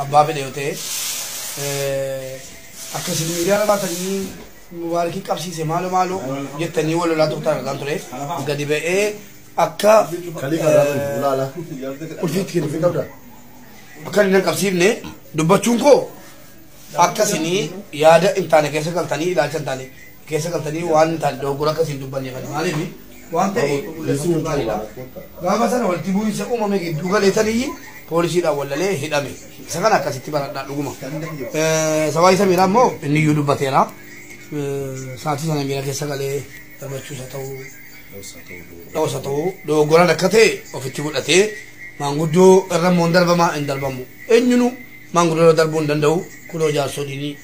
abbaa fedhe yoo ta'e akkasiin miidiyaa laatanii mubaarakii qabsiise maaloo jettanii wal lolaa turtan argaan ture gadi ba'ee akka ulfiitti kennuufii qabda akka inni hin qabsiifne dubbachuun koo akkasinii yaada hin taane keessa galtanii ilaalcha hin taane keessa galtanii waan hin taane dogoggora akkasiin dubbanneefani maaliif waan ta'e qulqulleessuun hin taanidha. Gaafa sana walitti bu'iinsa uumame gidduu galeetanii poolisiidhaan wallalee hidhame isa kana akkasitti baradhaa dhuguma. Sabaa isa miiraa immoo inni iyyuu dubbateera. Saatii sana miira keessa galee darbachuusa ta'uu dhawsa ta'uu dogoggoran akka ta'e ofitti fudhatee maanguddoo irra immoo darbamaa hin darbamu eenyunu maanguddoo darbuu hin danda'u kunoo jaarsoliin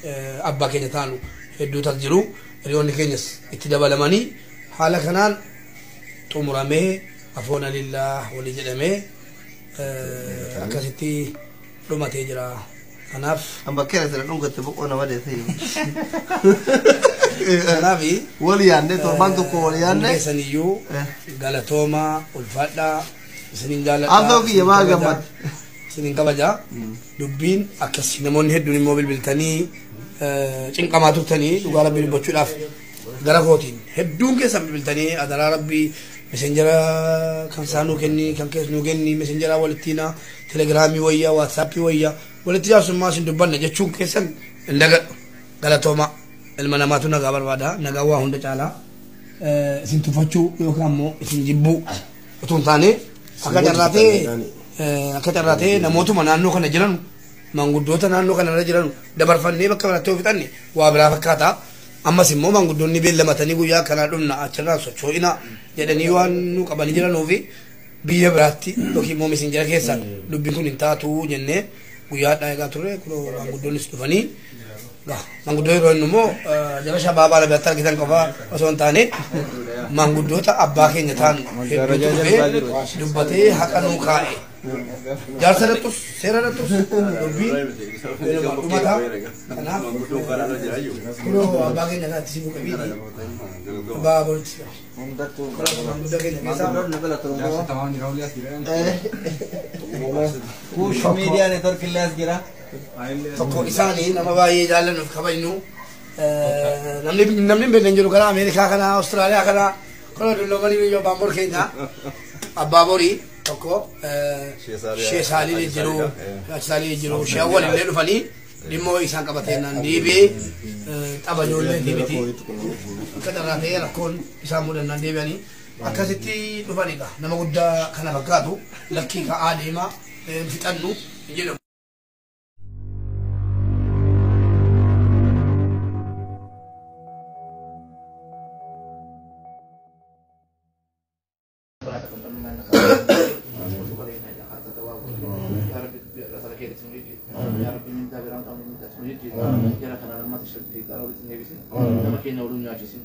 abbaa keenya taanu hedduutas jiru hiriyoonni keenyas itti dabalamanii haala kanaan xumuramee afoona lillaa walii jedhamee akkasitti dhumatee jira. Kanaaf bakkeera sana dhungatte boqoo nama deessee kanaaf walii yaadne torban tokko walii yaadne keessaniyyuu galatoomaa ulfaadhaa isiniin jaalladhaa haasa'u kiyya maa gammad isiniin kabajaa dubbiin akkasii namoonni hedduun immoo bilbiltanii cinqamaa turtanii dhugaa rabbii dubbachuudhaaf gara kootiin hedduun keessa bilbiltanii adaraa rabbii mesenjera kan saanuu kenni kan keessa nuu kenni mesenjera walittiina telegiraamii wayyaa waatsaappii wayyaa walitti jaarsummaa isin dubbanne jechuun keessan hin dagadhu galatooma ilma namaatu nagaa barbaada nagaa waa hunda caalaa isin tuffachuu yookaan immoo isin jibbuu utuu hin taane akka carraatee namootuma naannoo kana jiran maanguddoota naannoo kana irra jiran dabarfannee bakka biratti yoo fixanne waa biraa fakkaata. Ammas immoo maanguddoonni beellamatanii guyyaa kanaa dhumna achirraa socho'ina jedhanii waan nu qabanii jiranuufi biyya biraatti yookiin immoo mesenjera keessaan dubbiin kun hin taatu jennee guyyaadhaa eegaa turre kunoo maanguddoonnis dhufanii maanguddoo yeroo inni immoo jara shabaabaa labiyaatti argitan qofa osoo hin taane maanguddoota abbaa keenya ta'an hedduu dhufee dubbatee haqa nuu kaa'e. Jaarsa dhattus seera dhattus dubbiin dhumataa kanaaf kunoo abbaa keenya kanatti si buqabiiti abbaa boritti maanguddaa keenya keessaa kuush miidiyaa neetwork illee as jira tokko isaanii nama baay'ee jaallannuuf kabajnu namni beekan jiru gara Ameerikaa kana Awustiraaliyaa kana kunoo dulloomanii biyya baambor keenya abbaa borii tokko Shee Saalii jiru Shee Awwal illee dhufanii dhimmoo isaan qabateenaan deebi'ee tapha ijoollee miti akka carraatee rakkoon isaan mudannaan deebi'anii akkasitti dhufanidha. Nama guddaa kana fakkaatu lakkii ka'aa deemaa fixannu jedhamu. يا ربي من دابر عن من تسميت يا كنا لما تشتري قالوا لي تنبيسين لما كنا ولو ناجسين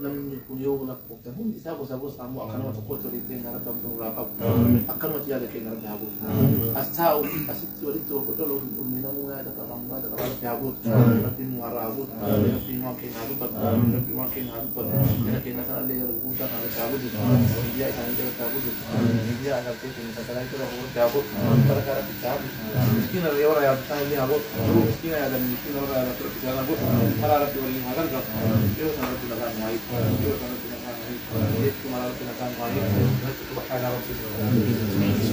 لم يكن يوم لك تكون كتاب وسابوس عمو أكنوا تقول تريد أن ربنا مراقب أكنوا تيجي كنا ربنا أستاء أسيت ولدت وقتلوا من نمو هذا كلام هذا كلام يعبود ربي مراقب ربي ما كنا ربنا ربي ما كنا ربنا كنا كنا اللي يربون كنا يعبود يا كنا يعبود يا كنا كنا يعبود بركة ربي يعبود مسكين اللي ورا يعبد اللي يعبد مسكين هذا مسكين ورا يعبد يعبد مرا ربي ولي هذا الجو يو سنة ربي نكان ماي يو سنة ربي نكان ماي يو مرا ربي نكان ماي سبحان ربي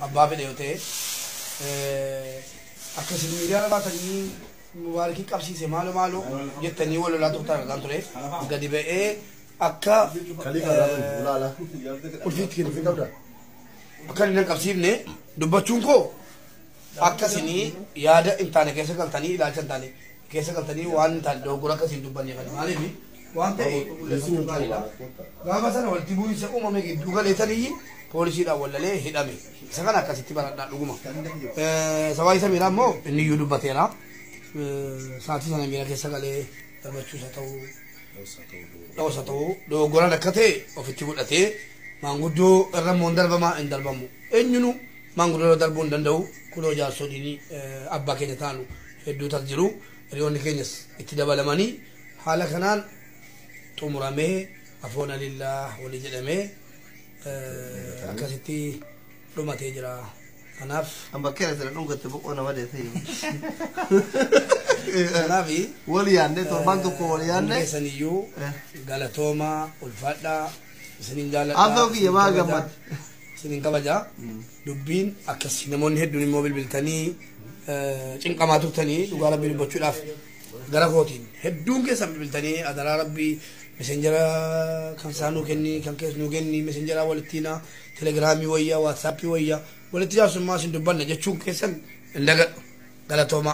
abbaa fedhe yoo ta'e akkasiin miidiyaa laatanii mubaarakii qabsiise maaloo jettanii wal lolaa turtan argaan ture gadi ba'ee akka ulfiitti kennuufii qabda akka inni hin qabsiifne dubbachuun koo akkasinii yaada hin taane keessa galtanii ilaalcha hin taane keessa galtanii waan hin taane dogoggora akkasiin dubbanneefani maaliif waan ta'e qulqulleessuun hin taanidha. Gaafa sana walitti bu'iinsa uumame gidduu galeetanii poolisiidhaan wallalee hidhame isa kana akkasitti baradhaa dhuguma. Sabaa isa miiraa immoo inni iyyuu dubbateera. Saatii sana miira keessa galee darbachuusa ta'uu dhawsa ta'uu dogoggoran akka ta'e ofitti fudhatee maanguddoo irra immoo darbamaa hin darbamu eenyunu maanguddoo darbuu hin danda'u kunoo jaarsoliin abbaa keenya taanu hedduutas jiru hiriyoonni keenyas itti dabalamanii haala kanaan xumuramee afoona lillaa walii jedhamee akkasitti dhumatee jira. Kanaaf Amba kera sila dhungatti boqona made tayi. kanaaf Wali yaanne torban tokko wali yaanne. keessaniyyuu galatooma ulfaadhaa isiniin jaalladhaa. Abdoo kiyya maa gammad. Isiniin kabajaa dubbiin akkas namoonni hedduun immoo bilbiltanii cinqamaa turtanii dhugaa rabbii dubbachuudhaaf gara kootiin hedduun keessan bilbiltanii adaraa rabbii messenjera kan saanuu kenni kan keessanuu kenni messenjera walittiina telegiraamii wayyaa waatsaappii wayyaa walitti jaarsummaa isin dubbanna jechuun keessan indagadhu galatooma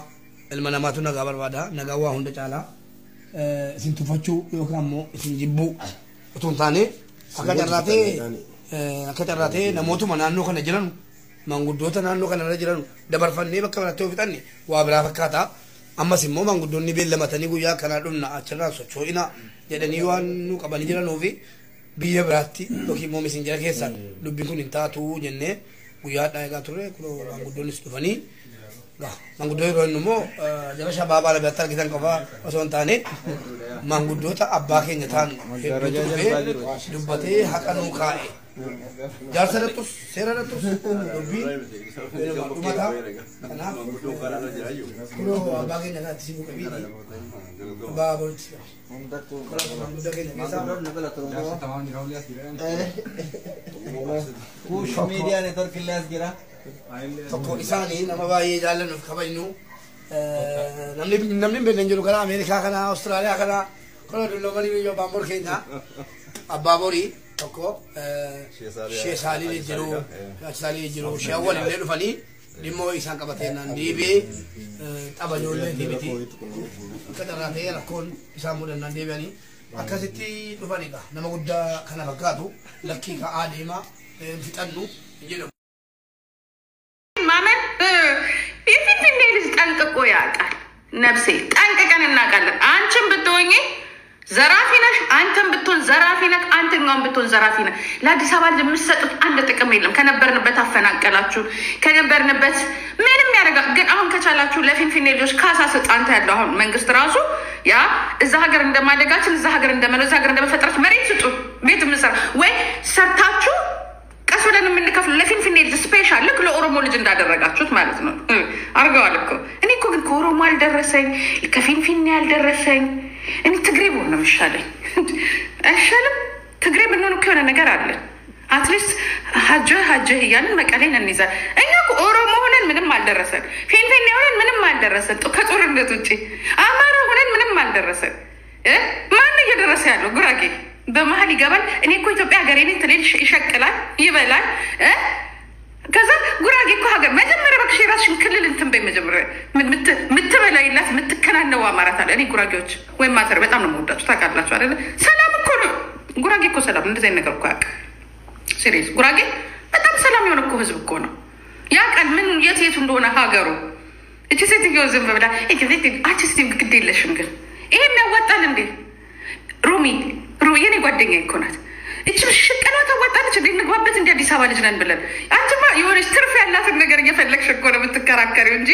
ilma namaatu nagaa barbaada nagaa waa hunda caalaa isin tuffachuu yookaan immoo isin jibbuu utuu hin taane akka carraatee namootuma naannoo kana jiran manguddoota naannoo kanarra jiran dabarfannee bakka kanatti yoo fixanne waa biraa fakkaata. Ammas immoo manguddoonni beellamatanii guyyaa kanaa dhumna achirraan socho'ina jedhanii waan nu qabanii jiranuufi biyya biraatti yookiin immoo messenjera keessaan dubbiin kun hin taatu jennee guyyaadhaa eegaa turre kunoo manguddoonnis dhufanii manguddoo yeroo inni immoo jara shabaabaa labiyaatti argitan qofa osoo hin taane manguddoota abbaa keenya ta'an hedduutu dhufee dubbatee haqa nuu kaa'e. Jaarsa dhattus seera dhattus dubbii dhumataa kanaaf kunoo abbaa keenya kanatti si buqe biiti abbaa boritti manguddaa keenya Social media network illas jira. tokko isaanii nama baay'ee jaallannuuf kabajnu namni beekan jiru kana Ameerikaa kana Awustiraaliyaa kana kunoo dulloomanii biyya baambor keenya abbaa borii tokko shee saalii jiru shee awwal illee dhufanii dhimmoo isaan qabateenaan deebi'ee xaba ijoollee miti akka carraatee rakkoon isaan mudannaan deebi'anii akkasitti dhufanidha nama guddaa kana fakkaatu lakkii ka'aa deemaa fixannu jedhamu. ማመን የፊት ልጅ ጠንቅቆ ያውቃል። ነፍሴ ጠንቅቀን እናውቃለን። አንቺም ብትሆኚ ዘራፊ ነሽ፣ አንተም ብትሆን ዘራፊ ነህ፣ አንተኛውም ብትሆን ዘራፊ ነህ። ለአዲስ አበባ ልጅ የምትሰጡት አንድ ጥቅም የለም። ከነበርንበት አፈናቀላችሁ፣ ከነበርንበት ምንም ያደርጋ። ግን አሁን ከቻላችሁ ለፊንፊኔ ልጆች ካሳ ስጥ። አንተ ያለው አሁን መንግስት ራሱ ያ እዛ ሀገር እንደማደጋችን እዛ ሀገር እንደመኖር እዛ ሀገር እንደመፈጠራችሁ መሬት ስጡ። ቤት የምንሰራ ወይ ሰርታችሁ ቀስ ብለን የምንከፍል ለፊንፊኔ ልጅ ስፔሻል ልክ ለኦሮሞ ልጅ እንዳደረጋችሁት ማለት ነው አድርገዋል እኮ። እኔ እኮ ግን ከኦሮሞ አልደረሰኝ ከፊንፊኔ አልደረሰኝ። እኔ ትግሬ ብሆን ነው የሚሻለኝ። አይሻልም? ትግሬ ብንሆን እኮ የሆነ ነገር አለ። አትሊስት ሀጀ እያልን መቀሌን እንይዛል። እኛ እኮ ኦሮሞ ሆነን ምንም አልደረሰን፣ ፊንፊኔ ሆነን ምንም አልደረሰን፣ ከጦርነት ውጭ አማራ ሆነን ምንም አልደረሰን። ማን እየደረሰ ያለው? ጉራጌ በመሀል ይገባል። እኔ እኮ ኢትዮጵያ ሀገሬ ነኝ ትሌል ይሸቅላል፣ ይበላል። ከዛ ጉራጌ እኮ ሀገር መጀመሪያ በክሽ የራስሽን ክልል እንትን በይ። መጀመሪያ ምትበላይላት ምትከናነው አማራት አለ። እኔ ጉራጌዎች ወይም ማተር በጣም ነው የምወዳችሁ ታውቃላችሁ አይደለ? ሰላም እኮ ነው ጉራጌ እኮ ሰላም። እንደዚህ አይነት ነገር እኮ ያውቅ ሲሪየስ ጉራጌ በጣም ሰላም የሆነ እኮ ህዝብ እኮ ነው። ያውቃል ምን የት እንደሆነ ሀገሩ። እቺ ሴትዮ ዝም ብላ አቺስቲ ግድ የለሽም ግን ይሄን ያዋጣል እንዴ? ሮሚ የኔ ጓደኛ እኮ ናት። እቺ ሽቀላ ታዋጣለች እንዴ? እንግባበት እንደ አዲስ አበባ ልጅ ነን ብለን አንቺማ የሆነች ትርፍ ያላትን ነገር እየፈለግሽ እኮ ነው የምትከራከሪው እንጂ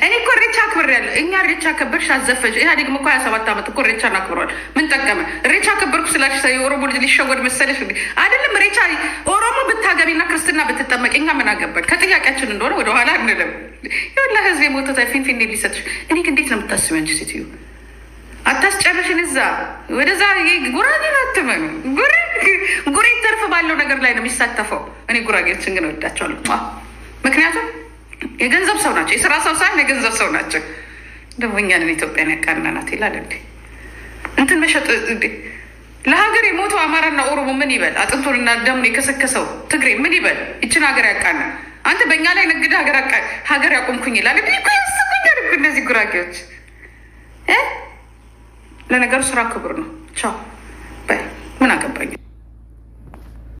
እኔ እኮ ሬቻ አክብሬያለሁ። እኛ ሬቻ ከበርሽ አዘፈሽ። ኢህአዴግም እኮ 27 ዓመት እኮ ሬቻን አክብሯል። ምን ጠቀመ? ሬቻ ከበርኩ ስላልሽ የኦሮሞ ልጅ ሊሸወድ መሰለሽ እንዴ? አይደለም። ሬቻ ኦሮሞ ብታገቢና ክርስትና ብትጠመቅ እኛ ምን አገባን? ከጥያቄያችን እንደሆነ ወደኋላ አንልም። ይኸውልህ ህዝብ የሞተታ ፊንፊኔ ሊሰጥሽ። እኔ እንዴት ነው የምታስቢው አንቺ ሴትዮ? አታስጨርሽን እዛ ወደዛ ጉራጌ አትመኑ። ጉሬ ተርፍ ባለው ነገር ላይ ነው የሚሳተፈው። እኔ ጉራጌዎችን ግን ወዳቸዋለሁ። ምክንያቱም የገንዘብ ሰው ናቸው። የስራ ሰው ሳይሆን የገንዘብ ሰው ናቸው። ደግሞ እኛንን ኢትዮጵያን ያቃናናት ይላል እንዴ? እንትን መሸጥ እንዴ? ለሀገር የሞተው አማራና ኦሮሞ ምን ይበል? አጥንቶንና ደሙን የከሰከሰው ትግሬ ምን ይበል? ይችን ሀገር ያቃና አንተ በእኛ ላይ ነግደ ሀገር ያቆምኩኝ ይላል እንዴ? እኮ ያስቁኛል እኮ እነዚህ ጉራጌዎች። ለነገሩ ስራ ክቡር ነው። ቻው ባይ። ምን አገባኝ?